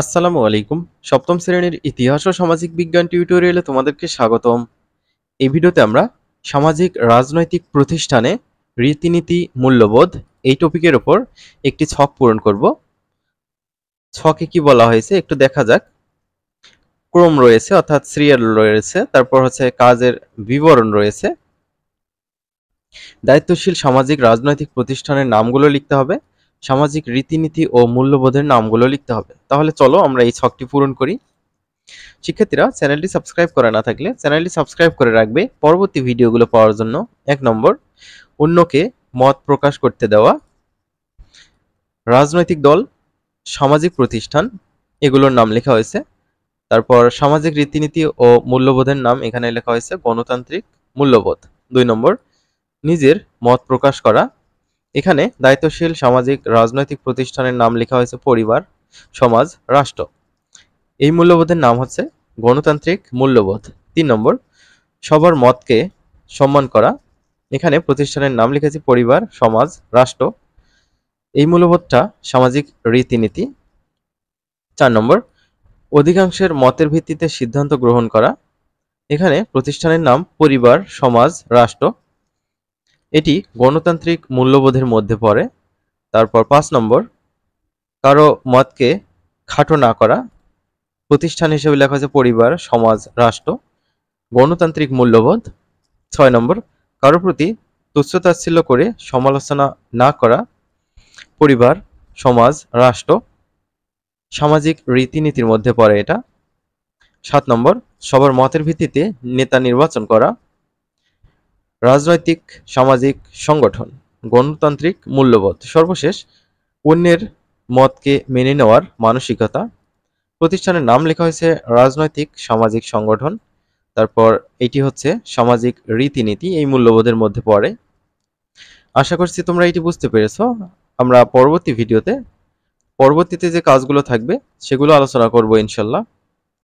আসসালামু আলাইকুম। সপ্তম শ্রেণীর ইতিহাস ও সামাজিক বিজ্ঞান টিউটোরিয়ালে তোমাদেরকে স্বাগতম। এই ভিডিওতে আমরা সামাজিক রাজনৈতিক প্রতিষ্ঠানে রীতিনীতি মূল্যবোধ এই টপিকের উপর একটি ছক পূরণ করব। ছকে কি বলা হয়েছে একটু দেখা যাক। ক্রম রয়েছে অর্থাৎ সিরিয়াল রয়েছে, তারপর হচ্ছে কাজের বিবরণ রয়েছে, দায়িত্বশীল সামাজিক রাজনৈতিক প্রতিষ্ঠানের নামগুলো লিখতে হবে, সামাজিক রীতিনীতি ও মূল্যবোধের নামগুলো লিখতে হবে। তাহলে চলো আমরা এই ছকটি পূরণ করি। শিক্ষার্থীরা, চ্যানেলটি সাবস্ক্রাইব করা না থাকলে চ্যানেলটি সাবস্ক্রাইব করে রাখবে পরবর্তী ভিডিওগুলো পাওয়ার জন্য। 1 নম্বর, অন্যকে মত প্রকাশ করতে দেওয়া। রাজনৈতিক দল, সামাজিক প্রতিষ্ঠান এগুলোর নাম লেখা হয়েছে। তারপর সামাজিক রীতিনীতি ও মূল্যবোধের নাম এখানে লেখা হয়েছে গণতান্ত্রিক মূল্যবোধ। 2 নম্বর, নিজের মত প্রকাশ করা। এখানে দায়িত্বশীল সামাজিক রাজনৈতিক প্রতিষ্ঠানের নাম লেখা হয়েছে পরিবার, সমাজ, রাষ্ট্র। এই মূল্যবোধের নাম হচ্ছে গণতান্ত্রিক মূল্যবোধ। 3 নম্বর, সবার মতকে সম্মান করা। এখানে প্রতিষ্ঠানের নাম লিখেছি পরিবার, সমাজ, রাষ্ট্র। এই মূল্যবোধটা সামাজিক রীতিনীতি। 4 নম্বর, অধিকাংশের মতের ভিত্তিতে সিদ্ধান্ত গ্রহণ করা। এখানে প্রতিষ্ঠানের নাম পরিবার, সমাজ, রাষ্ট্র। এটি গণতান্ত্রিক মূল্যবোধের মধ্যে পড়ে। তারপর 5 নম্বর, কারো মতকে খাটো না করা। প্রতিষ্ঠান হিসেবে লেখা হয়েছে পরিবার, সমাজ, রাষ্ট্র, গণতান্ত্রিক মূল্যবোধ। 6 নম্বর, কারো প্রতি তুচ্ছতাচ্ছিল্য করে সমালোচনা না করা। পরিবার, সমাজ, রাষ্ট্র, সামাজিক রীতিনীতির মধ্যে পড়ে এটা। 7 নম্বর, সবার মতের ভিত্তিতে নেতা নির্বাচন করা। রাজনৈতিক সামাজিক সংগঠন, গণতান্ত্রিক মূল্যবোধ। সর্বশেষ, অন্যের মতকে মেনে নেওয়ার মানসিকতা। প্রতিষ্ঠানের নাম লেখা হয়েছে রাজনৈতিক সামাজিক সংগঠন। তারপর এটি হচ্ছে সামাজিক রীতিনীতি, এই মূল্যবোধের মধ্যে পড়ে। আশা করছি তোমরা এটি বুঝতে পেরেছো। আমরা পরবর্তীতে যে কাজগুলো থাকবে সেগুলো আলোচনা করব ইনশাল্লাহ।